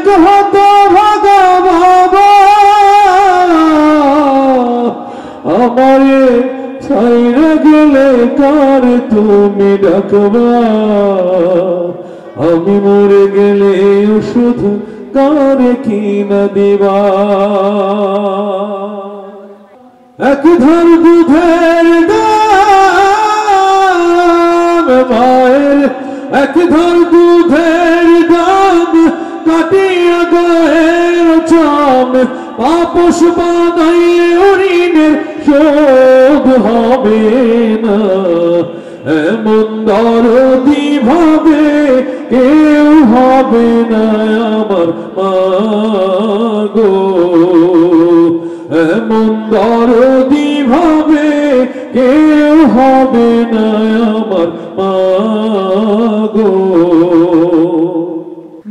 এক হতভাগা বাবা আমারে ছাইরা গেলে কার তুমি ডাকবা আমি মরে গেলে ওষুধ কার কিনা দিবা এক ধর দুধের দাম মায়ের এক ধর দুধের দাম কাটিয়া গায়ের চাম পাপস বানাইলে ঋণের শোধ হবে না এমন দরদি ভাবে কেউ হবে না আমার মা গো এমন দরদি ভাবে কেউ হবে না আমার মা গো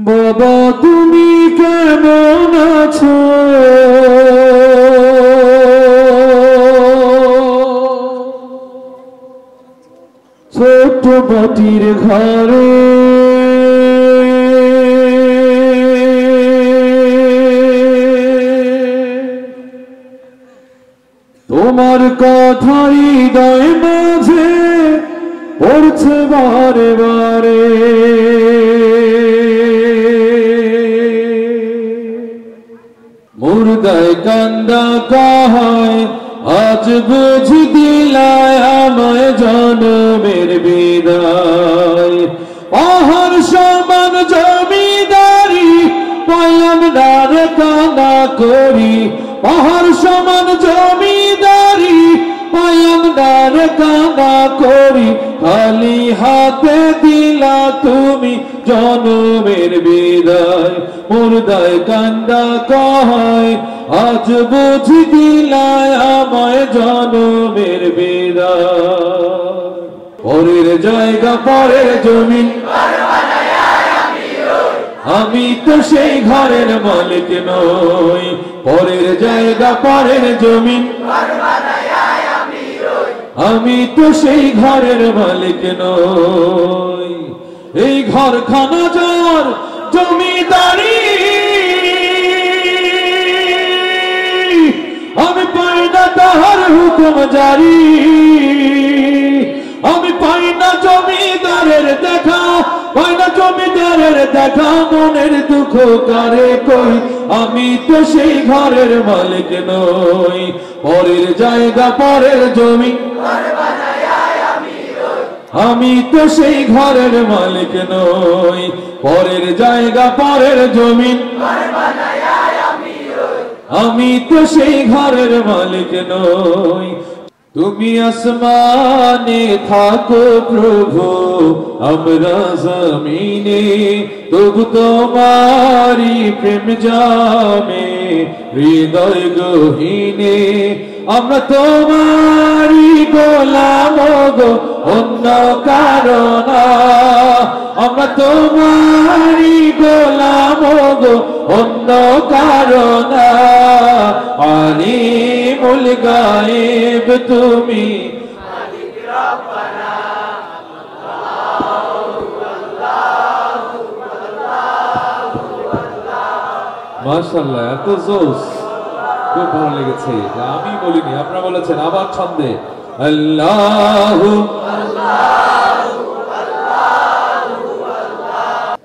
বাবা তুমি কেমন আছো ছোট মাটির ঘরে তোমার কথা হৃদয় মাঝে পড়ছে বারে বারে মুর্দায় কান্দা কাহায় আজ বুঝি দিলায় আমায় জনমের বিদায় পাহাড় সমান জমিদারি পাইলাম ডারে কান্দা করি পাহাড় সমান জমিদারি পাইলাম ডারে কান্দা করি খালি হাতে দিলা তুমি জনমের বিদায় মুর্দায় কান্দা কাহায় আজ বুঝি দিলায় আমায় জনমের বিদায় পরের জায়গা পরের জমিন আমি তো সেই ঘরের মালিক নই পরের জায়গা পরের জমিন আমি তো সেই ঘরের মালিক নই এই ঘরখানা যার জমিদারি আমি পাই না তাহার হুকুম জারি আমি পাই না জমিদারের দেখা পাই না জমিদারের দেখা মনের দুঃখ কারে কই আমি তো সেই ঘরের মালিক নই পরের জায়গা পরের জমি আমি তো সেই ঘরের মালিক নই পরের জায়গা পরের জমিন আমি তো সেই ঘরের মালিক নই তুমি আসমানে থাকো প্রভু আমরা জমিনে তবু তোমারি প্রেম জামে হৃদয় গহীনে আমরা তোমারি গোলাম গো অন্য কারণ আমরা তোমারি গোলাম গো অন্য কারণ আলিমুল গায়েব তুমি মাশাআল্লাহ এত জোশ খুব ভালো লেগেছে আমি বলিনি আপনারা বলেছেন আবার ছন্দে আল্লাহু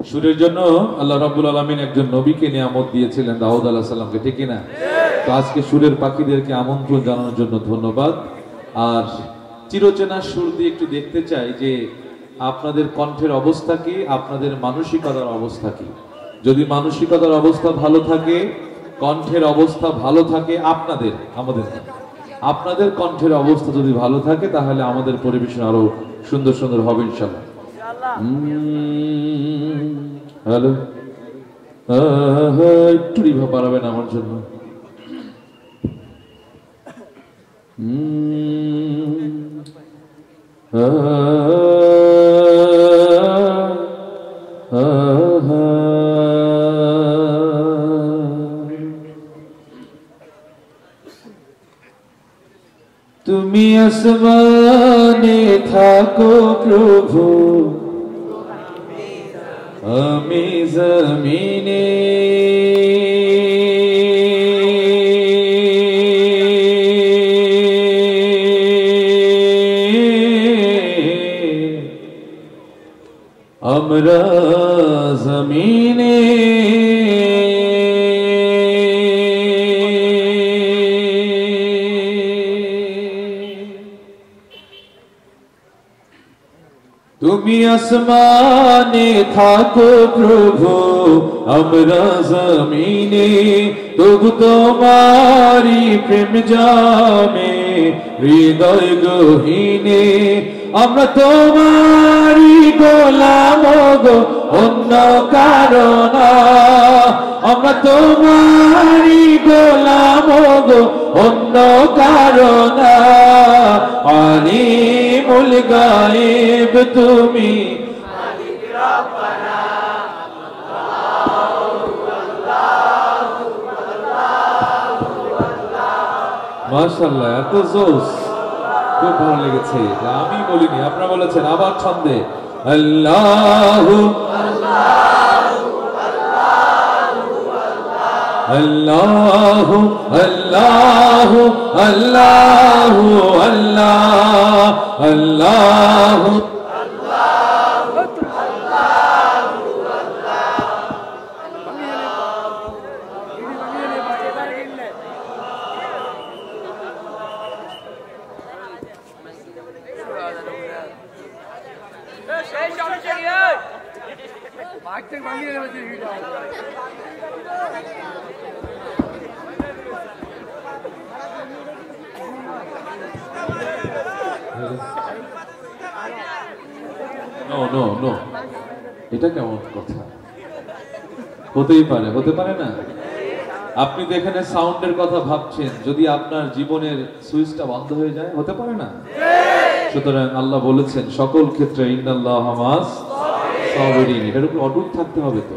সুরের জন্য আল্লাহ রাব্বুল আলামিন একজন নবীকে নিয়ামত দিয়েছিলেন দাউদ আলাইহিস সালামকে ঠিক না তো আজকে সুরের পাখিদেরকে আমন্ত্রণ জানানোর জন্য ধন্যবাদ আর চিরচেনা সুর দিয়ে একটু দেখতে চাই যে আপনাদের কণ্ঠের অবস্থা কি আপনাদের মানসিকতার অবস্থা কি যদি মানসিকতার অবস্থা ভালো থাকে কণ্ঠের অবস্থা ভালো থাকে আপনাদের কণ্ঠের অবস্থা যদি ভালো থাকে তাহলে আমাদের পরিবেশন আরো সুন্দর সুন্দর হবে ইনশাআল্লাহ হ্যালো একটু রিভা পারাবেন আমার জন্য তুমি আসমানে থাকো প্রভু আমি জমিনে আমরা জমিনে তুমি আসমানে থাকো প্রভু আমরা জমিনে তবু তোমারি প্রেম জামে হৃদয় গহীনে আমরা তোমারি গোলাম গো অন্য কারো না আমরা তোমারি গোলাম গো অন্য কারো না আলিমুল গায়েব তুমি মালিক রব্বানা মাশাআল্লাহ এত জোশ খুব ভালো লেগেছে আমি বলিনি আপনারা বলেছেন আবার ছন্দে আল্লাহু আল্লাহু আল্লাহু আল্লাহু আল্লাহ আল্লাহু নো এটা কেমন কথা হতেই পারে হতে পারে না আপনি তো এখানে সাউন্ডের কথা ভাবছেন যদি আপনার জীবনের সুইচটা বন্ধ হয়ে যায় হতে পারে না সুতরাং আল্লাহ বলেছেন সকল ক্ষেত্রে ইন্নাল্লাহা মা'আস সাবিরিন এটার উপর অটুট থাকতে হবে তো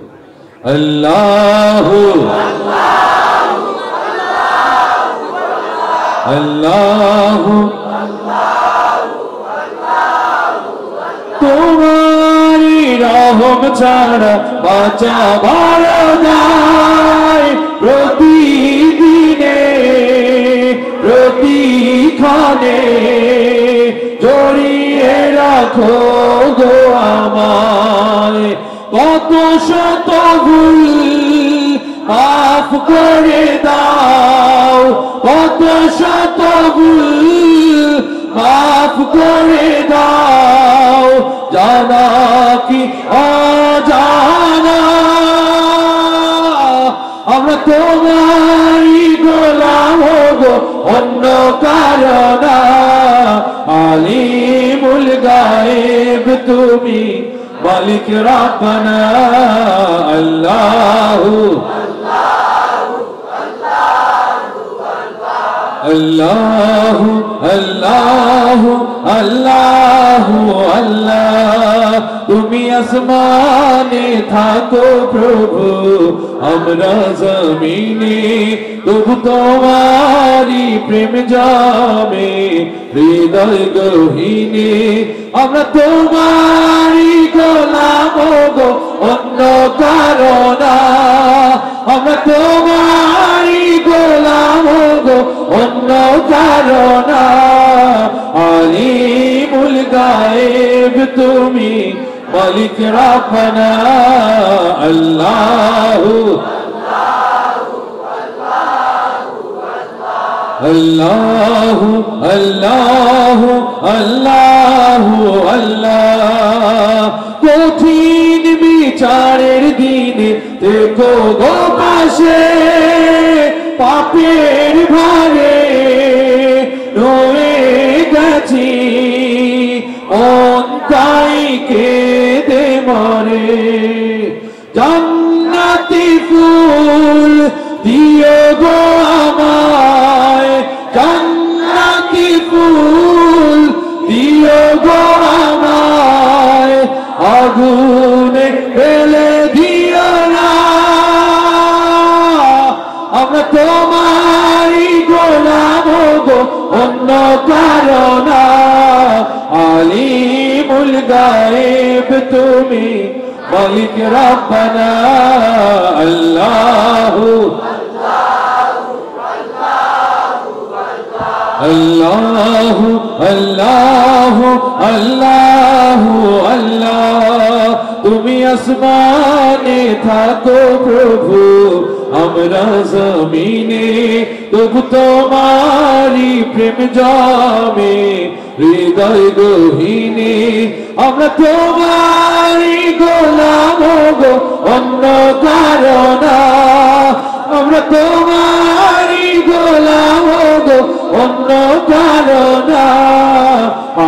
আল্লাহু আল্লাহু তোমারি রহম ছাড়া বাঁচাবার নাই প্রতিদিনে প্রতিক্ষণে জড়িয়ে রাখো গো আমায় কত শত ভুল মাফ করে দাও কত শত ভুল মাফ করে দাও জানা কি অজানা আমরা তোমারই গোলাম গো অন্য কারো না আলিমুল গায়েব তুমি মালিক রব্বানা আল্লাহু আল্লাহু আল্লাহু আল্লাহু আল্লাহ তুমি আসমানে থাকো প্রভু আমরা জমিনে তবু তোমারি প্রেম জামে হৃদয় গহীনে আমরা তোমারি গোলাম গো অন্য কারো না আমরা তোমারি গোলাম গো অন্য কারো না আলিমুল গায়েব তুমি মালিক রব্বানা আল্লাহু আল্লাহু আল্লাহু আল্লাহু আল্লাহ কঠিন বিচারের দিনে দেখো গো পাশে পাপের ভারে রয়ে গেছি অন্তাই কেঁদে মরে জান্নাতি ফুল দিও গো আমায় জান্নাতি ফুল দিও গো আমায় আগুনে ফেলে দিও না আমরা তোমারই গোলাম গো অন্য কারো না আলিমুল গায়েব তুমি মালিক রব্বানা আল্লাহু আল্লাহু আল্লাহু আল্লাহু আল্লাহ। তুমি আসমানে থাকো প্রভু, আমরা জমিনে, তবু তোমারি প্রেম জমে হৃদয় গহীনে। আমরা তোমারি গোলাম গো, অন্য কারো না। আমরা তোমারি গোলাম গো, অন্য কারো না।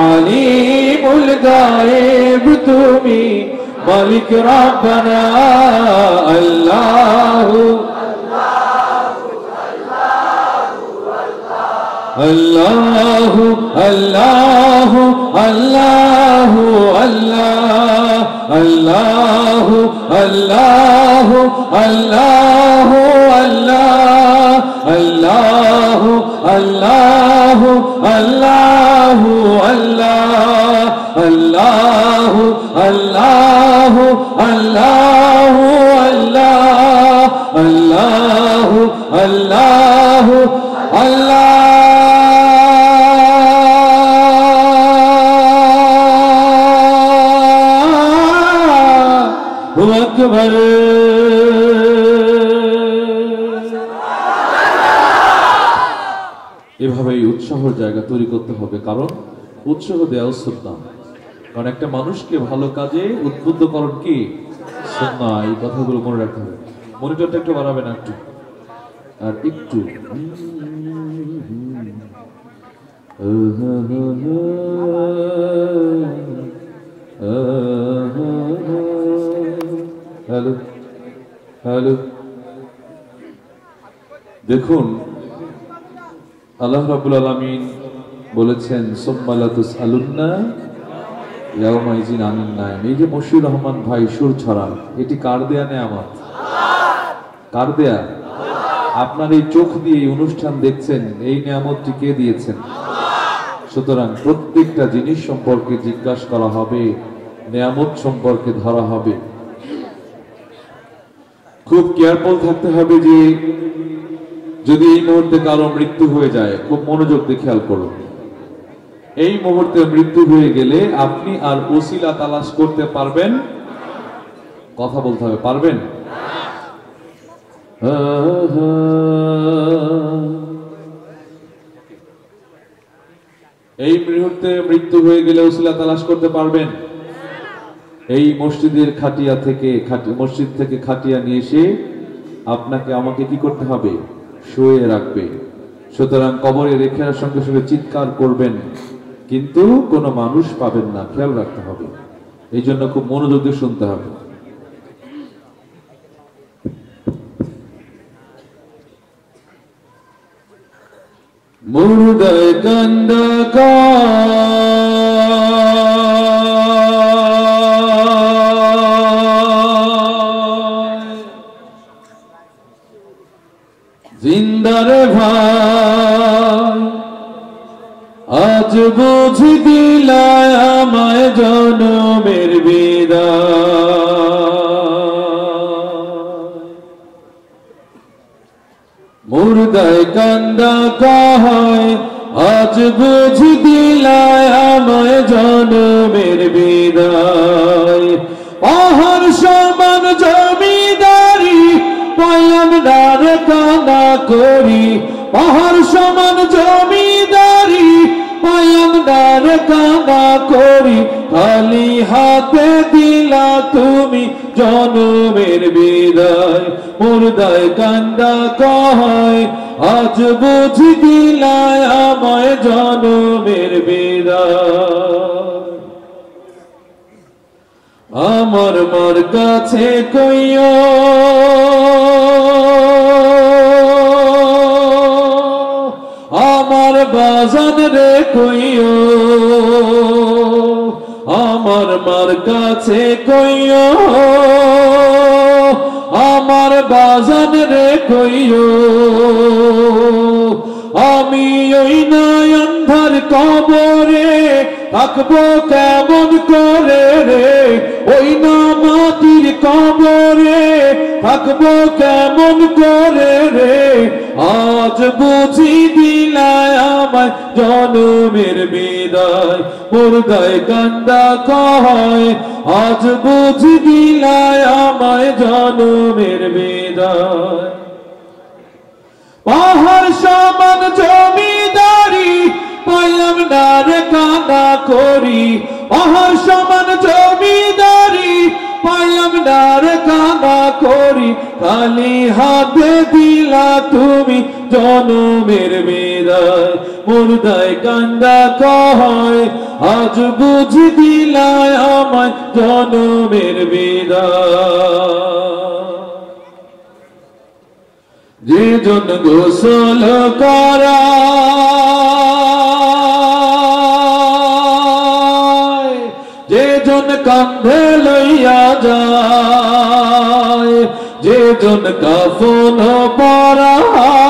আলিমুল গায়েব তুমি, মালিক রব্বানা আল্লাহু আল্লাহু আল্লাহু আল্লাহু আল্লাহ আল্লাহু আল্লাহু আল্লাহু আল্লাহ আল্লাহু আল্লাহু আল্লাহু আল্লাহ আল্লাহু আল্লাহু আল্লাহ আল্লাহু আল্লাহু আল্লাহ। আকবার। এভাবেই উৎসাহের জায়গা তৈরি করতে হবে, কারণ উৎসাহ দেওয়া সুন্নাহ। কারণ একটা মানুষকে ভালো কাজে উদ্বুদ্ধ করেন কি সুন্নাহ। এই কথাগুলো মনে রাখতে হবে। মনিটরটা একটু বাড়াবে না, একটু আর একটু। Hello hello. দেখুন, আল্লাহ রাব্বুল আলামিন বলেছেন সুম্মা লা তুসআলুন্না ইয়াওমাইযিন আনিন নাঈম। এই যে মশিউর রহমান ভাই সুর ছড়া, এটি কার দেয়া নেয়ামত? কার দেয়া? আপনার এই চোখ দিয়ে এই অনুষ্ঠান দেখছেন, এই নেয়ামতটি কে দিয়েছেন? সুতরাং প্রত্যেকটা জিনিস সম্পর্কে জিজ্ঞাসা করা হবে, নেয়ামত সম্পর্কে ধরা হবে। খুব কেয়ারফুল থাকতে হবে যে যদি এই মুহূর্তে কারো মৃত্যু হয়ে যায়, খুব মনোযোগ দিয়ে খেয়াল করুন। এই মুহূর্তে মৃত্যু হয়ে গেলে আপনি আর ওসিলা তালাশ করতে পারবেন? কথা বলতে হবে, পারবেন? এই মুহূর্তে মৃত্যু হয়ে গেলে ওসিলা তালাশ করতে পারবেন? এই মসজিদের খাটিয়া থেকে, মসজিদ থেকে খাটিয়া নিয়ে এসে আপনাকে আমাকে কি করতে হবে? শুয়ে রাখবে। সুতরাং কবরে রেখে সঙ্গে সঙ্গে চিৎকার করবেন, কিন্তু কোনো মানুষ পাবেন না, খেয়াল রাখতে হবে। এই জন্য খুব মনোযোগ দিয়ে শুনতে হবে। মুর্দায় কান্দা জিন্দারে ভাই, আজ বুঝি দিলায় আমায় জনমের বিদায়। মুর্দায় কান্দা কাহায়, আজ বুঝি দিলায় আমায় জনমের বিদায়। পাহাড় সমান জমিদারি পাইলাম ডার কানা করি, পাহাড় সমান জমিদারি পাইলাম ডার কানা করি। খালি হাতে দিলা তুমি জনমের বিদায়। মুর্দায় কান্দা কয়, আজ বুঝি দিলায় আমায় জনমের বিদায়। আমার মার কাছে কইও আমার বাজান রে কইও, আমার মার কাছে কইও আমার বাজান রে কইও। আমি ওই নাই অন্ধার কবরে থাকবো কেমন করে রে, ওই না মাটির কবরে থাকবো কেমন করে রে, আজ বুঝি দিলায় আমায় জনমের বিদায়, মুর্দায় কান্দা কয়, আজ বুঝি দিলায় আমায় জনমের বিদায়। পাহাড় সমান জমিদারি পাইলাম না রে কান্না করি, পাহাড় সমান জমিদারি পাইলাম না রে কান্না করি, খালি হাতে দিলা তুমি জনমের বিদায়, মুর্দায় কান্দা কয়, আজ বুঝি দিলায় আমায় জনমের বিদায়। যে জন গোসল করা যে জন কাঁধে লইয়া যায়, যে জন কাফন পরায়,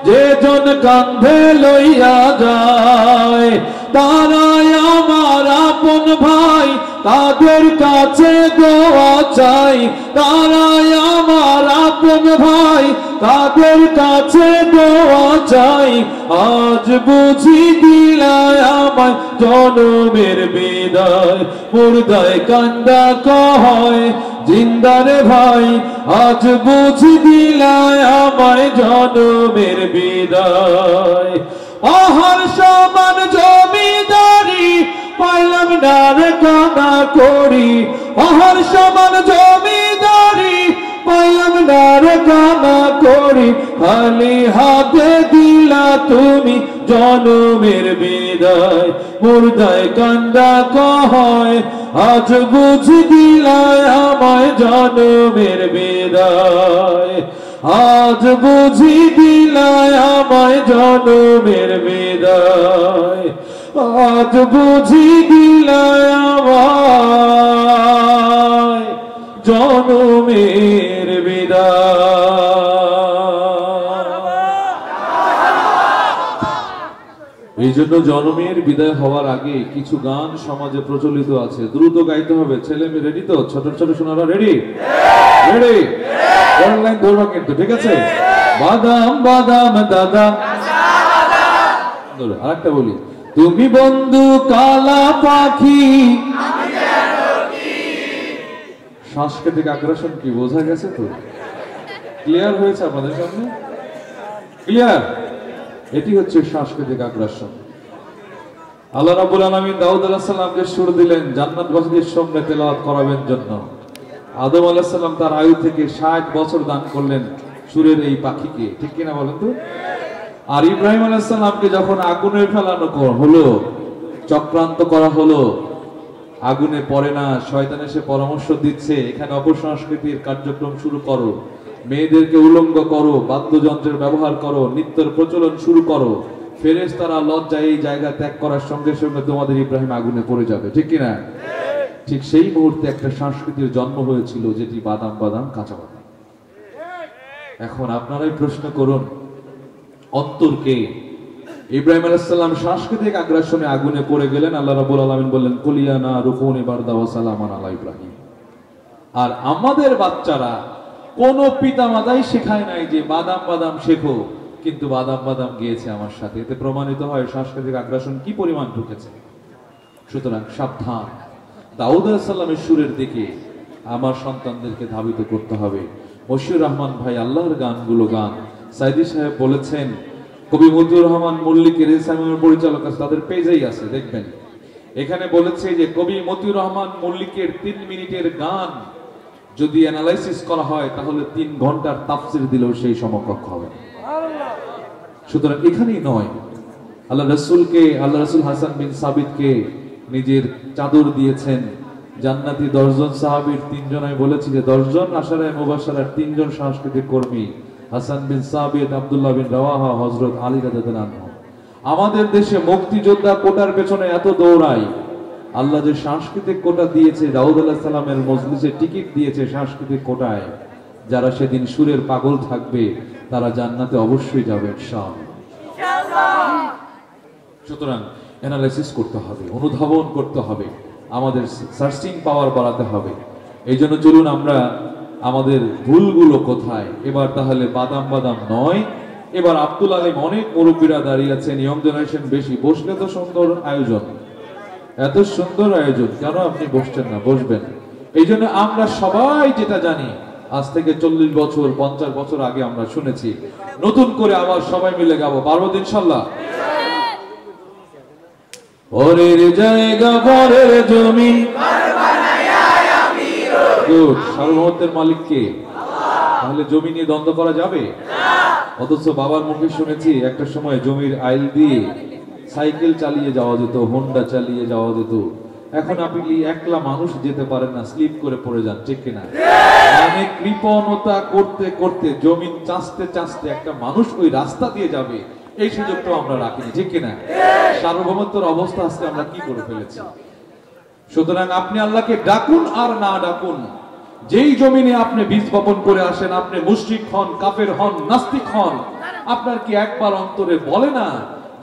যে জন কাঁধে লইয়া যায়, তারাই আমার আপন ভাই, তাদের কাছে দোয়া চাই, তারাই আমার আপন ভাই, তাদের কাছে দোয়া চাই, আজ বুঝি দিলায় আমায় জনমের বিদায়, মুর্দায় কান্দা কয়, জিন্দারে ভাই, আজ বুঝি দিলায় আমায় জনমের বিদায়। পাহাড় সমান জমিদারি পাইলাম না রে কান্না করি, পাহাড় সমান জমিদারি পাইলাম না রে কান্না করি, খালি হাতে দিলা তুমি জনমের বিদায়, মুর্দায় কান্দা কয়, আজ বুঝি দিলায় আমায় জনমের বিদায়, আজ বুঝি দিলায় আমায় জনমের বিদায়, আজ বুঝি দিলায় আমায় জনমের বিদায়। এই জন্য জনমের বিদায় হওয়ার আগে কিছু গান সমাজে প্রচলিত আছে, দ্রুত গাইতে হবে। ছেলে মেয়ে রেডি তো? ছোট ছোট সোনারা রেডি? রেডি? অনলাইন ধরো কিন্তু, ঠিক আছে? বাদাম বাদাম দাদা, আরেকটা বলি, তুমি বন্ধু কালা পাখি। সাংস্কৃতিক আগ্রাসন কি বোঝা গেছে তো? ক্লিয়ার হয়েছে আপনাদের সামনে? ক্লিয়ার? এটি হচ্ছে সাংস্কৃতিক আগ্রাসন। আল্লাহ রাব্বুল আলামিন দাউদ আলাইহিস সালামকে সুর দিলেন জান্নাতবাসীদের সঙ্গে তেলাওয়াত করাবের জন্য। আদম আলাইহিস সালাম তার আয়ু থেকে 60 বছর দান করলেন সুরের এই পাখিকে, ঠিক কিনা বলেন তো? আর ইব্রাহিম আলাইহিস সালামকে যখন আগুনে ফেলানো হলো, চক্রান্ত করা হলো, আগুনে পড়ে না, শয়তান এসে পরামর্শ দিচ্ছে এখানে অপসংস্কৃতির কার্যক্রম শুরু করো, মেয়েদেরকে উলঙ্গ করো, বাদ্যযন্ত্রের ব্যবহার করো, নৃত্যের প্রচলন শুরু করো, ফেরেশতারা লজ্জায় এই জায়গা ত্যাগ করার সঙ্গে সঙ্গে তোমাদের ইব্রাহিম আগুনে পড়ে যাবে, ঠিক কিনা? ঠিক সেই মুহূর্তে একটা সংস্কৃতির জন্ম হয়েছিল, যেটি বাদাম বাদাম কাঁচা বাদাম। এখন আপনারাই প্রশ্ন করুন, অন্তরকে ইব্রাহিম আলাইহিস সালাম সাংস্কৃতিক আগ্রাসনে আগুনে পড়ে গেলেন, আল্লাহ রাব্বুল আলামিন বললেন কুলিয়া না রুকুনি বারদা ওয়া সালামান আলা ইব্রাহিম। আর আমাদের বাচ্চারা কোন পিতামাতাই শেখায় নাই যে বাদাম বাদাম শেখো, কিন্তু বাদাম বাদাম গিয়েছে আমার সাথে। এতে প্রমাণিত হয় সাংস্কৃতিক আগ্রাসন কি পরিমাণ ঢুকেছে। সুতরাং সাবধান, দাউদ আলাইহিস সালামের সুরের দিকে আমার সন্তানদেরকে ধাবিত করতে হবে। মশিউর রহমান ভাই আল্লাহর গানগুলো গান। সাইদি সাহেব বলেছেন, কবি মতিউর রহমান মল্লিকের ইসলামের পরিচালক আছে, তাদের পেজেই আছে, দেখবেন। এখানে বলেছে যে কবি মতিউর রহমান মল্লিকের 3 মিনিটের গান যদি অ্যানালাইসিস করা হয় তাহলে 3 ঘন্টার তাফসির দিলেও সেই সমকক্ষ হবে। সুতরাং এখানেই নয়, আল্লাহ রাসূল হাসান বিন সাবিতকে নিজের চাদর দিয়েছেন। জান্নাতি 10 জন সাহাবীর 3 জনাই বলেছে যে 10 জন আশারায়ে মুবাশশারার 3 জন সাংস্কৃতিক কর্মী, হাসান বিন সাবিত, আব্দুল্লাহ বিন রাওয়াহা, হযরত আলী রাদিয়াল্লাহু আনহু। আমাদের দেশে মুক্তিযোদ্ধা কোটার পেছনে এত দৌড়াই, আল্লাহ যে সাংস্কৃতিক কোটা দিয়েছে, দাউদ আলাইহিস সালামের মজলিসে টিকিট দিয়েছে সাংস্কৃতিক কোটায়, যারা সেদিন সুরের পাগল থাকবে তারা জান্নাতে অবশ্যই যাবে ইনশাআল্লাহ। সুতরাং অ্যানালাইসিস করতে হবে, অনুধাবন করতে হবে, আমাদের সার্চিং পাওয়ার বাড়াতে হবে। এই জন্য চলুন আমরা আমাদের ভুলগুলো কোথায়, এবার তাহলে বাদাম বাদাম নয়, এবার আব্দুল আলিম অনেক মুরব্বীরা দাঁড়িয়ে আছেন, ইয়ং জেনারেশন বেশি, বসলে তো সুন্দর আয়োজন, এত সুন্দর আয়োজন, কেন আপনি বসছেন না? বসবেন। এই জন্য আমরা সবাই যেটা জানি, আজ থেকে 40 বছর 50 বছর আগে আমরা শুনেছি, নতুন করে আবার সবাই মিলে গাবো, পারবো ইনশাল্লাহ? পরের জায়গা পরের জমি, সার্বভৌমত্বের মালিক কে? তাহলে জমি নিয়ে দ্বন্দ্ব করা যাবে? অথচ বাবার মুখে শুনেছি একটা সময় জমির আইল দিয়ে সাইকেল চালিয়ে যাওয়া যেত, হোন্ডা চালিয়ে যাওয়া যেত। এখন আপনি একলা মানুষ যেতে পারেন না, স্লিপ করে পড়ে যান, ঠিক কিনা? মানে কৃপণতা করতে করতে, জমিন চাষতে চাষতে একটা মানুষ ওই রাস্তা দিয়ে যাবে, এই সুযোগটাও আমরা রাখিনি, ঠিক কিনা? সার্বভৌমত্বের অবস্থা আজকে আমরা কি করে ফেলেছি। সুতরাং আপনি আল্লাহকে ডাকুন আর না ডাকুন, যেই জমিনে আপনি বীজ বপন করে আসেন, আপনি মুশরিক হন, কাফের হন, নাস্তিক হন, আপনার কি একবার অন্তরে বলে না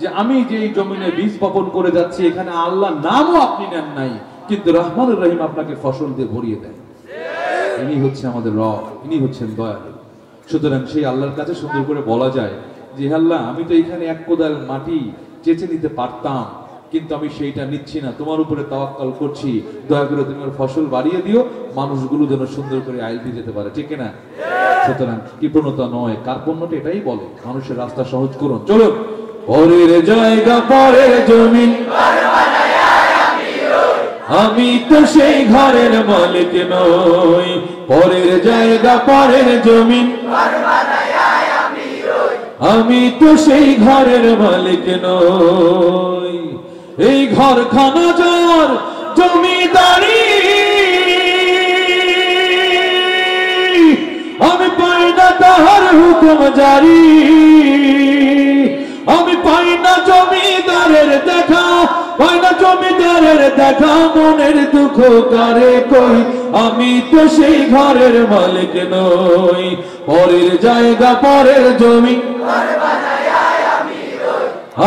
যে আমি যেই জমিনে বীজ বপন করে যাচ্ছি, এখানে আল্লাহ নামও আপনি নেন নাই, কিন্তু রহমানুর রহিম আপনাকে ফসল দিয়ে ভরিয়ে দেন। ইনি হচ্ছে আমাদের রব, ইনি হচ্ছেন দয়ালু। সুতরাং সেই আল্লাহর কাছে সুন্দর করে বলা যায় যে আল্লাহ, আমি তো এখানে এক কোদাল মাটি চেঁচে নিতে পারতাম, কিন্তু আমি সেইটা নিচ্ছি না, তোমার উপরে তাওয়াক্কাল করছি, দয়া করে তুমি ফসল বাড়িয়ে দিও, মানুষগুলো যেন সুন্দর করে আইল দিয়ে যেতে পারে, ঠিক না? সুতরাং কৃপণতা নয়, কার্পণ্যটা এটাই বলে, মানুষের রাস্তা সহজ করুন। চলো, পরের জায়গা পরের জমিন, আমি তো সেই ঘরের মালিক নই, পরের জায়গা পরের জমিন, আমি তো সেই ঘরের মালিক নই। এই ঘরখানা যার জমিদারি, আমি পাই না তাহার হুকুম জারি, আমি পাই না জমিদারের দেখা, পাই না জমিদারের দেখা, মনের দুঃখ কারে কই, আমি তো সেই ঘরের মালিক নই, পরের জায়গা পরের জমি,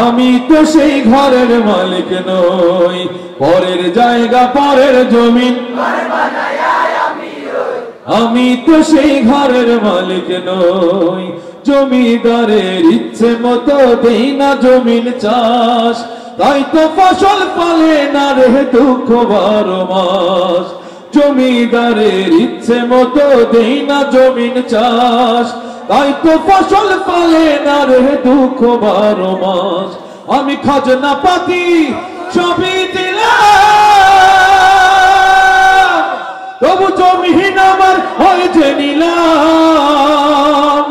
আমি তো সেই ঘরের মালিক নই, পরের জায়গা পরের জমিন, আমি তো সেই ঘরের মালিক নই। জমিদারের ইচ্ছে মতো দেই না জমিন চাষ, তাই তো ফসল ফলে না রে দুঃখ 12 মাস। জমিদারের ইচ্ছে মতো দেই না জমিন চাষ, তাই তো ফসল ফলে না রে দুঃখ 12 মাস। আমি খাজনা পাতি সবই দিলাম, তবু জমিহীন আমার হয়েছে নিলাম।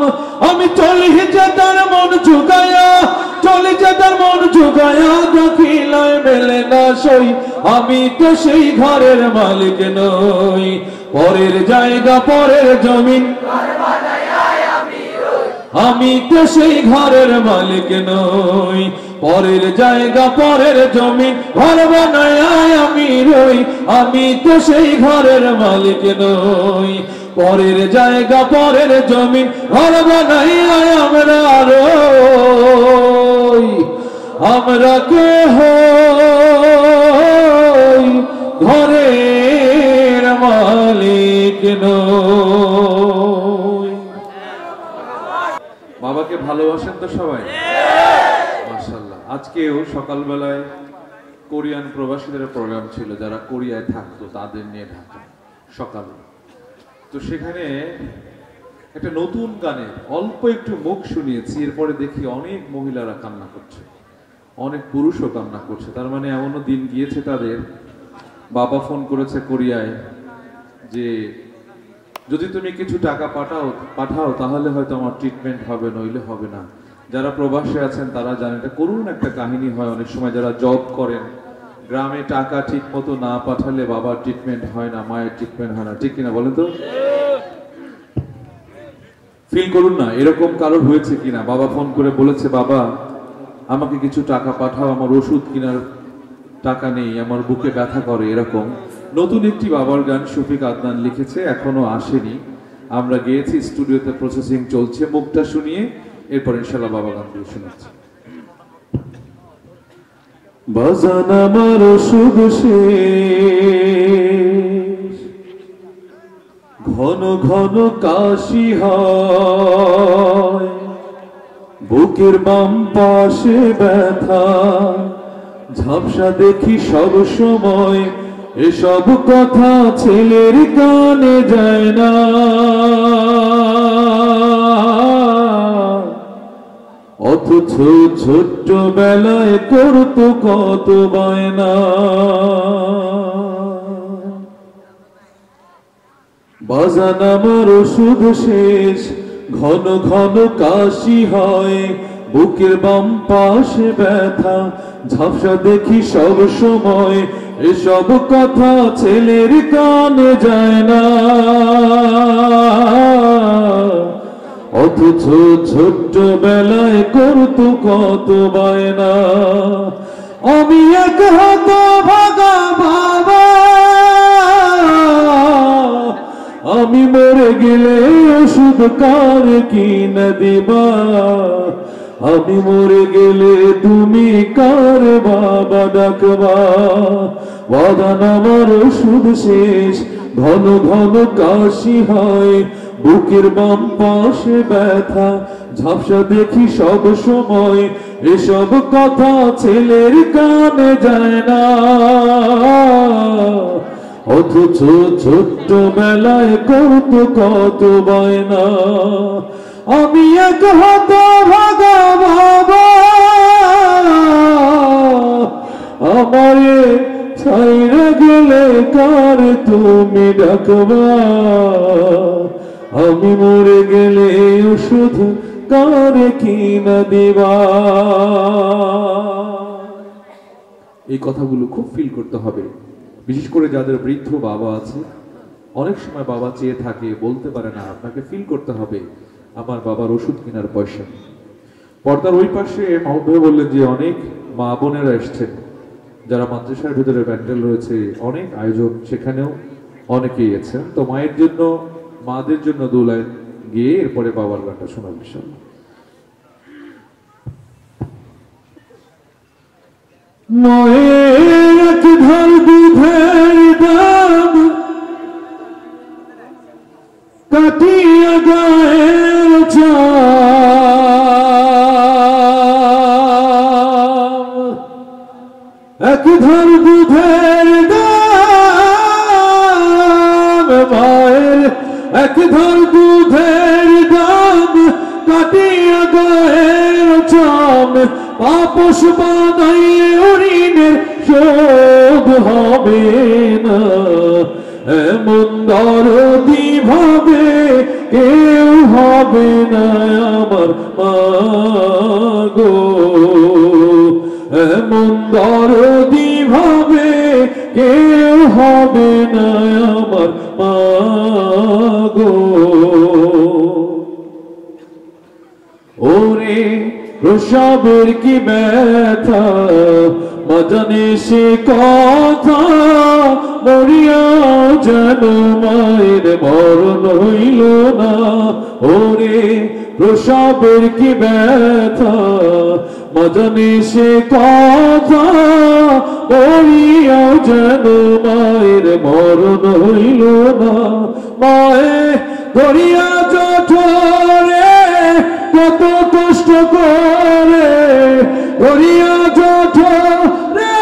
আমি চলি যে তার মন ঝুঁকায়া, চলি যে তার মন ঝুঁকায়া, দেখিলায় মেলে না সই, আমি তো সেই ঘরের মালিক নই, পরের জায়গা পরের জমিন, আমি তো সেই ঘরের মালিক নই, পরের জায়গা পরের জমিন, ঘর বানায় আমি রই, আমি তো সেই ঘরের মালিক নই, পরের জায়গা পরের জমিন, ঘর বানাই আমরা রই, আমরা কে হই ঘরের মালিক নই। বাবাকে ভালোবাসেন তো সবাই? মাশাআল্লাহ। আজকেও সকালবেলায় কোরিয়ান প্রবাসীদের প্রোগ্রাম ছিল, যারা কোরিয়ায় থাকতো তাদের নিয়ে ঢাকা সকালে। তো সেখানে একটা নতুন গানে অল্প একটু মুখ শুনিয়েছি, এরপরে দেখি অনেক মহিলারা কান্না করছে, অনেক পুরুষও কান্না করছে। তার মানে এমনও দিন গিয়েছে তাদের, বাবা ফোন করেছে কোরিয়ায় যে যদি তুমি কিছু টাকা পাঠাও তাহলে হয়তো আমার ট্রিটমেন্ট হবে, নইলে হবে না। যারা প্রবাসে আছেন তারা জানেন, এটা করুন একটা কাহিনী হয় অনেক সময়। যারা জব করেন, গ্রামে টাকা ঠিক মতো না পাঠালে বাবার ট্রিটমেন্ট হয় না, মায়ের ট্রিটমেন্ট হয় না, ঠিক কিনা বলেন তো? ফিল করুন না, এরকম কারোর হয়েছে কিনা? বাবা ফোন করে বলেছে, বাবা আমাকে কিছু টাকা পাঠাও, আমার ওষুধ কেনার টাকা নেই, আমার বুকে ব্যথা করে। এরকম নতুন একটি বাবার গান শফিক আদনান লিখেছে, এখনো আসেনি, আমরা গিয়েছি, স্টুডিওতে প্রসেসিং চলছে। মুখটা শুনিয়ে এরপর ইনশাআল্লাহ বাবা গান দিয়ে শোনাচ্ছি। বাজান আমার ওষুধ শেষ, ঘন ঘন কাশি হয়, বুকের বাম পাশে ব্যথা, ঝাপসা দেখি সব সময়, এসব কথা ছেলের কানে যায় না। অথচ ছোট্ট বেলায় করতো কত বায়না। বাজান আমার ওষুধ শেষ, ঘন ঘন কাশি হয়, বুকের বাম পাশে ব্যথা, ঝাপসা দেখি সব সময়, এসব কথা ছেলের কানে যায় না। অথচ ছোট্ট বেলায় করতো কত বায়না। আমি এক হতভাগা বাবা, আমি মরে গেলে ওষুধ কার কিনে দিবা? আমি মরে গেলে তুমি কার বাবা ডাকবা? বাজান আমার ওষুধ শেষ, ঘন ঘন কাশি হয়, বুকের বাম পাশে ব্যথা, ঝাপসা দেখি সব সময়, এসব কথা ছেলের কানে যায় না। অথচ ছোট্ট বেলায় করতো কত বায়না। আমি এক হতভাগা বাবা, আমারে ছাইরা গেলে কার তুমি ডাকবা? আমি মরে গেলে ওষুধ কার কিনা দিবা? এই কথাগুলো খুব ফিল করতে হবে, বিশেষ করে যাদের বৃদ্ধ বাবা আছে। অনেক সময় বাবা চেয়ে থাকে, বলতে পারে না, আপনাকে ফিল করতে হবে আমার বাবার ওষুধ কেনার পয়সা নেই। পর্দার ওই পাশে মাহবুব ভাই বললেন যে অনেক মা বোনেরা এসছেন, যারা মাদ্রাসার ভিতরে প্যান্ডেল রয়েছে, অনেক আয়োজন, সেখানেও অনেকেই আছেন। তো মায়ের জন্য, মাদের জন্য 2 লাইন গিয়ে এরপরে বাবার গানটা শোনার বিষয়। মায়ের এক ধার দুধের দাম, কাটিয়া গায়ের চাম, এক ধার দুধের দাম, মায়ের এক ধার দুধের দাম, কাটিয়া গায়ের চাম, পাপস বানাইলে ঋণের শোধ হবে না। এমন দরদি ভাবে কেউ হবে না আমার মা গো। এমন দরদি ভাবে কেউ হবে না আমার মা গো। ওরে প্রসবের কি ব্যথা, মা জানে সে কথা, মরিয়া যেন মায়ের মরণ হইল না। ওরে প্রসবের কি ব্যথা, মা জানে সে কথা, মরিয়া যেন মায়ের মরণ হইল না। মায়ে ধরিয়া জঠরে কত কষ্ট করে, ধরিয়া জঠরে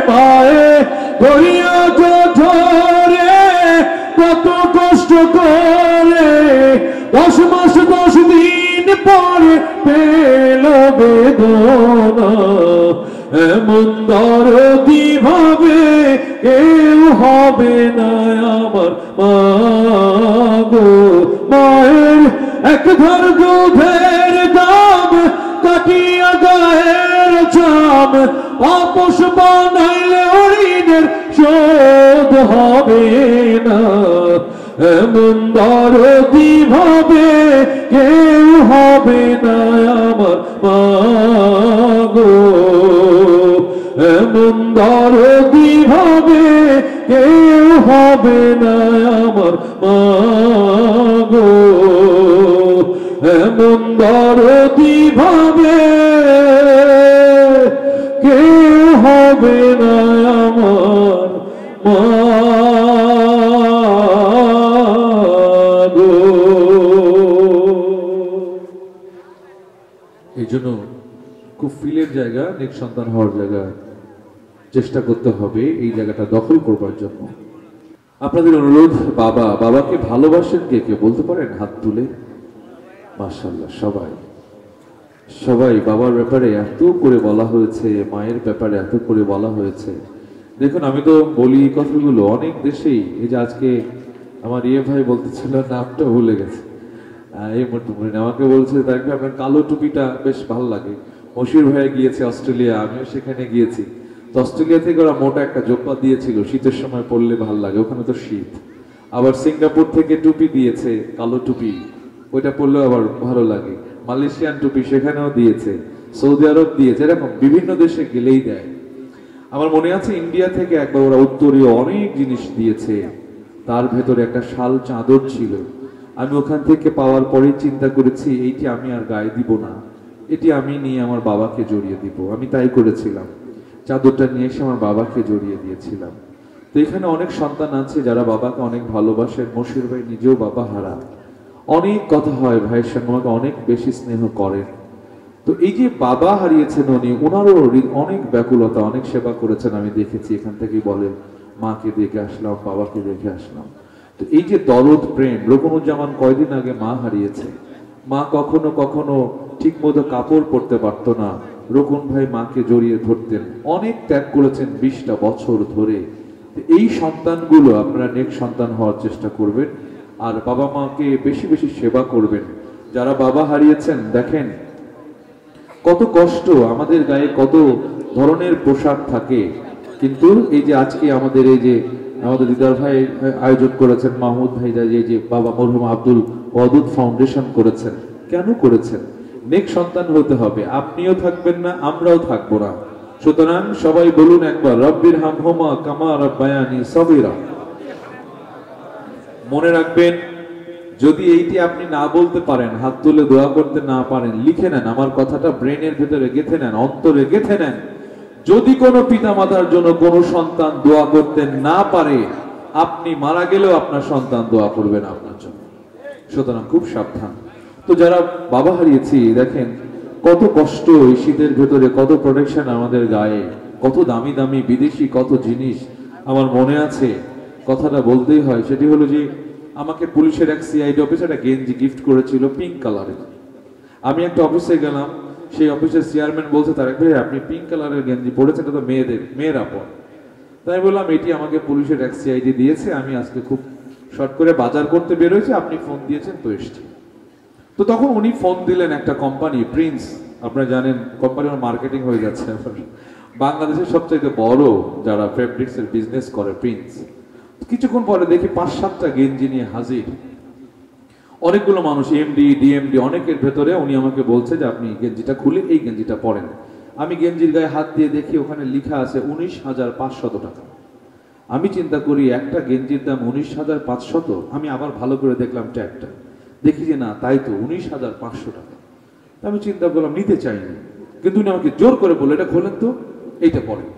মায়ে, ধরিয়া জঠরে কত কষ্ট করে, 10 মাস 10 দিন পরে পেল বেদনা। এমন দরদি ভাবে কেউ হবে না আমার মা গো। মায়ের এক ধার দুধের দাম, কাটিয়া গায়ের চাম, পাপস বানাইলে ঋণের শোধ হবে না। এমন দরদি ভাবে কেউ হবে না আমার মা গো। এমন দরদি ভাবে কেউ হবে না আমার মা গো। এমন দরদি ভাবে এই জন্য খুব ফিলের জায়গা, নেক সন্তান হওয়ার জায়গা চেষ্টা করতে হবে এই জায়গাটা দখল করবার জন্য। আপনাদের অনুরোধ, বাবাকে ভালোবাসেন কে কে বলতে পারেন হাত তুলে? মাশাআল্লাহ, সবাই বাবার ব্যাপারে এত করে বলা হয়েছে, মায়ের ব্যাপারে এত করে বলা হয়েছে। দেখুন, আমি তো বলি কথাগুলো অনেক দেশেই, এই যে আজকে আমার ভাই বলতেছিল, নামটা ভুলে গেছে, এই মুহূর্তে আমাকে বলছে তাকে আপনার কালো টুপিটা বেশ ভালো লাগে। মশির ভাইয়া গিয়েছে অস্ট্রেলিয়া, আমিও সেখানে গিয়েছি। তো অস্ট্রেলিয়া থেকে ওরা মোটা একটা জোপ্পা দিয়েছিল, শীতের সময় পরলে ভালো লাগে, ওখানে তো শীত। আবার সিঙ্গাপুর থেকে টুপি দিয়েছে, কালো টুপি, ওইটা পরলেও আবার ভালো লাগে। মালয়েশিয়ান টুপি সেখানেও দিয়েছে, সৌদি আরব দিয়েছে, এরকম বিভিন্ন দেশে গেলেই দেয়। আমার মনে আছে ইন্ডিয়া থেকে একবার ওরা উত্তরীয় অনেক জিনিস দিয়েছে, তার ভেতরে একটা শাল চাদর ছিল। আমি ওখান থেকে পাওয়ার পরেই চিন্তা করেছি এইটি আমি আর গায়ে দিব না, এটি আমি নিয়ে আমার বাবাকে জড়িয়ে দিব। আমি তাই করেছিলাম, চাদরটা নিয়ে এসে আমার বাবাকে জড়িয়ে দিয়েছিলাম। তো এখানে অনেক সন্তান আছে যারা বাবাকে অনেক ভালোবাসেন। মশির ভাই নিজেও বাবা হারা, অনেক কথা হয়, ভাইয়ের সঙ্গে আমাকে অনেক বেশি স্নেহ করেন। তো এই যে বাবা হারিয়েছেন উনি, ওনারও অনেক ব্যাকুলতা, অনেক সেবা করেছেন আমি দেখেছি। এখান থেকেই বলে মাকে দেখে আসলাম, বাবাকে দেখে আসলাম। তো এই যে দরদ প্রেম, রোকনুজ্জামান কয়দিন আগে মা হারিয়েছে। মা কখনো কখনো ঠিক মতো কাপড় পরতে পারতো না, রোকন ভাই মাকে জড়িয়ে ধরতেন, অনেক ত্যাগ করেছেন 20টা বছর ধরে। এই সন্তানগুলো আপনারা নেক সন্তান হওয়ার চেষ্টা করবেন, আর বাবা মাকে বেশি বেশি সেবা করবেন। যারা বাবা হারিয়েছেন, দেখেন কত কষ্ট, আমাদের গায়ে কত ধরনের পোশাক থাকে, কিন্তু এই যে আজকে আমাদের এই যে আমাদের দিদার ভাই আয়োজন করেছেন, মাহমুদ ভাই যে বাবা মরহুম আব্দুল ওয়াদুদ ফাউন্ডেশন করেছেন, কেন করেছেন? নেক সন্তান হতে হবে। আপনিও থাকবেন না, আমরাও থাকবো না। সুতরাং সবাই বলুন একবার, রব্বির হামহুমা কামা রাব্বায়ানি সগীরা। মনে রাখবেন, যদি এইটি আপনি না বলতে পারেন, হাত তুলে দোয়া করতে না পারেন, লিখে নেন, আমার কথাটা ব্রেনের ভেতরে গেঁথে নেন, অন্তরে গেঁথে নেন। যদি কোনো পিতামাতার জন্য কোনো সন্তান দোয়া করতে না পারে, আপনি মারা গেলেও আপনার সন্তান দোয়া করবে না আপনার জন্য। সুতরাং খুব সাবধান। তো যারা বাবা হারিয়েছি, দেখেন কত কষ্ট, এই শীতের ভেতরে কত প্রোটেকশন আমাদের গায়ে, কত দামি দামি বিদেশি কত জিনিস। আমার মনে আছে, কথাটা বলতেই হয়, সেটি হলো যে আমাকে পুলিশের এক সিআইডি অফিস একটা গেঞ্জি গিফট করেছিল পিঙ্ক কালারের। আমি একটা অফিসে গেলাম, সেই অফিসের চেয়ারম্যান বলছে, তারেক ভাই আপনি পিঙ্ক কালারের গেঞ্জি পরেছেন, এটা তো মেয়েরা পর। তাই বললাম এটি আমাকে পুলিশের এক সিআইডি দিয়েছে, আমি আজকে খুব শর্ট করে বাজার করতে বেরোয়েছি, আপনি ফোন দিয়েছেন তো এসছি। তো তখন উনি ফোন দিলেন, একটা কোম্পানি প্রিন্স, আপনারা জানেন কোম্পানির মার্কেটিং হয়ে যাচ্ছে বাংলাদেশের সবচেয়ে বড় যারা ফেব্রিক্স এর বিজনেস করে প্রিন্স। কিছুক্ষণ পরে দেখি 5-7টা গেঞ্জি নিয়ে হাজির, অনেকগুলো মানুষ, এমডি ডিএমডি অনেকের ভেতরে। উনি আমাকে বলছে যে আপনি গেঞ্জিটা খুলে এই গেঞ্জিটা পরেন। আমি গেঞ্জির গায়ে হাত দিয়ে দেখি ওখানে লেখা আছে 19,500 টাকা। আমি চিন্তা করি একটা গেঞ্জির দাম 19,500। আমি আবার ভালো করে দেখলাম ট্যাগটা, দেখি যে না, তাই তো 19,500 টাকা। আমি চিন্তা করলাম নিতে চাইনি, কিন্তু উনি আমাকে জোর করে বললো এটা খোলেন তো, এইটা পরেন।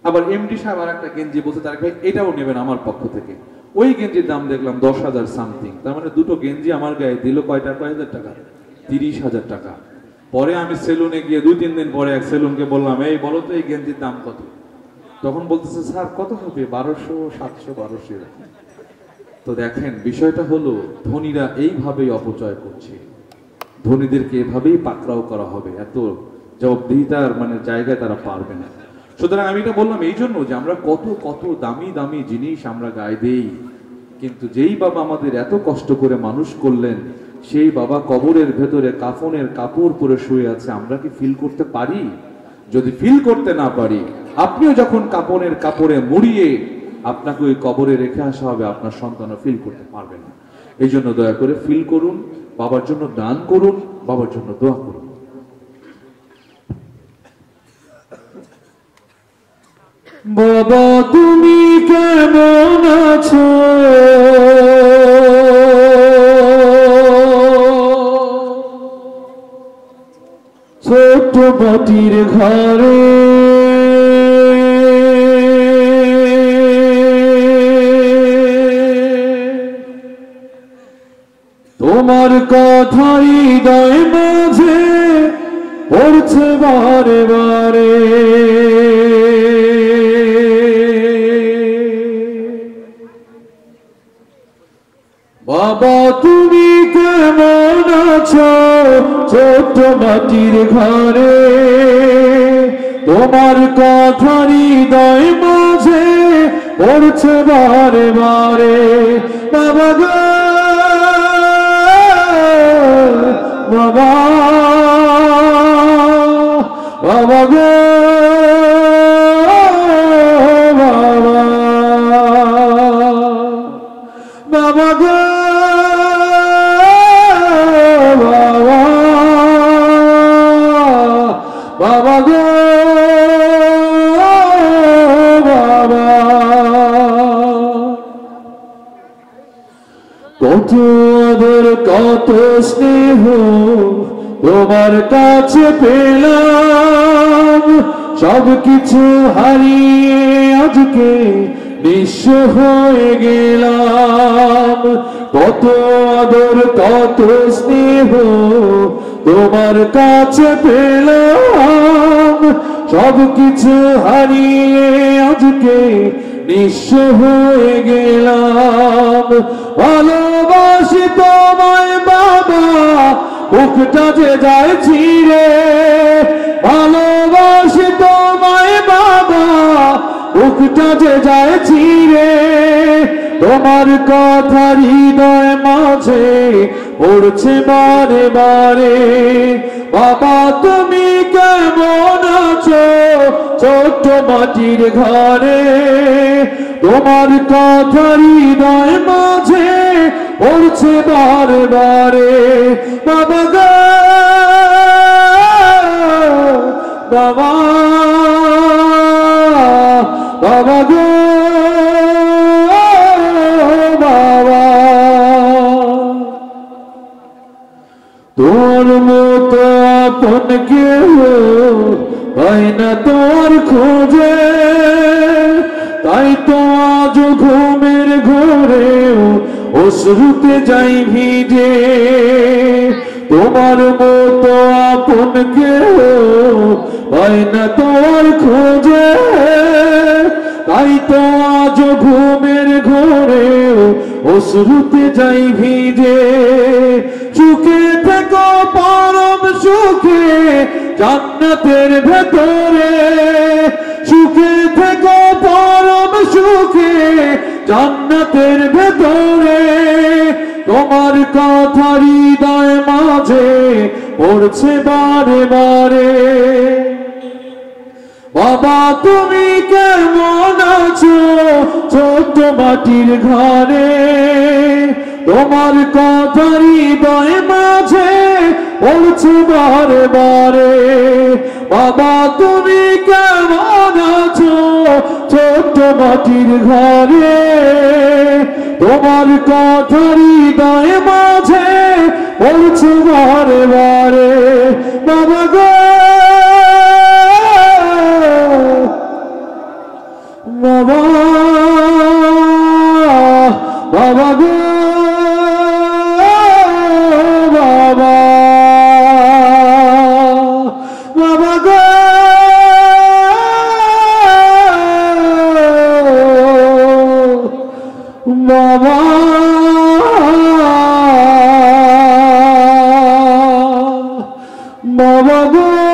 আবার এমডি সাহেব আর একটা গেঞ্জি বলছে, তারেক ভাই এটাও নেবেন আমার পক্ষ থেকে। ওই গেঞ্জির দাম দেখলাম 10,000 সামথিং। তার মানে দুটো গেঞ্জি আমার গায়ে দিল কয়টা, 5,000 টাকা, 30,000 টাকা। পরে আমি সেলুনে গিয়ে 2-3 দিন পরে এক সেলুনকে বললাম, এই বলো তো এই গেঞ্জির দাম কত? তখন বলতেছে স্যার কত হবে, 1200, 700, 1200 এরকম। তো দেখেন বিষয়টা হলো, ধনীরা এইভাবেই অপচয় করছে, ধনীদেরকে এভাবেই পাকড়াও করা হবে, এত জবাবদিহিতার মানে জায়গায় তারা পারবে না। সুতরাং আমি এটা বললাম এই জন্য যে আমরা কত কত দামি দামি জিনিস আমরা গায়ে দেই, কিন্তু যেই বাবা আমাদের এত কষ্ট করে মানুষ করলেন, সেই বাবা কবরের ভেতরে কাফনের কাপড় পরে শুয়ে আছে, আমরা কি ফিল করতে পারি? যদি ফিল করতে না পারি, আপনিও যখন কাফনের কাপড়ে মুড়িয়ে আপনাকে ওই কবরে রেখে আসা হবে, আপনার সন্তানও ফিল করতে পারবে না। এই জন্য দয়া করে ফিল করুন, বাবার জন্য দান করুন, বাবার জন্য দোয়া করুন। বাবা তুমি কেমন আছো, ছোট্ট মাটির ঘরে তোমার কথা হৃদয় মাঝে পড়ছে বারে বারে। বাবা তুমি কেমন আছো ছোট্ট মাটির ঘরে, তোমার কথা হৃদয় মাঝে পড়ছে বারে বারে। বাবা গো বাবা, বাবা গো বাবা, বাবা গো বাবা, বাবা গো বাবা। কত আদর কত স্নেহ তোমার কাছে পেলাম, সব কিছু হারিয়ে আজকে নিঃস্ব হয়ে গেলাম। কত আদর কত স্নেহ তোমার কাছে পেলাম, সব কিছু হারিয়ে আজকে নিঃস্ব হয়ে গেলাম। ভালোবাসি তোমায় বাবা, বুকটা যে যায় ছিঁড়ে। ভালোবাসি তোমায় বাবা, বুকটা যে যায় ছিঁড়ে। তোমার কথা হৃদয় মাঝে পড়ছে বারে বারে। বাবা তুমি কেমন আছো ছোট্ট মাটির ঘরে, তোমার কথা হৃদয় মাঝে পড়ছে বারে বারে। বাবা গো বাবা, বাবা গো বাবা। তোর মতো আপন কেউ হয় না তোর খোঁজে, তাই তো আজ ঘুমের ঘোরেও অশ্রুতে যাই ভিজে। তোমার মতো আপন কেউ হয় না তোর খোঁজে, তাই তো আজ ঘুমের ঘোরেও অশ্রুতে যাই ভিজে। সুখে থেকো পরম সুখে জান্নাতের ভেতরে, সুখে থেকো পরম সুখে জান্নাতের ভেতরে। তোমার কথা হৃদয় মাঝে পড়ছে বারে বারে। বাবা তুমি কেমন আছো ছোট্ট মাটির ঘরে, তোমার কথা হৃদয় মাঝে পড়ছে বারে বারে। বাবা তুমি কেমন আছো ছোট্ট মাটির ঘরে, তোমার কথা হৃদয় মাঝে পড়ছে বারে বারে। বাবা গো বাবা, বাবা গো বাবা, বাবা গো বাবা, বাবা গো।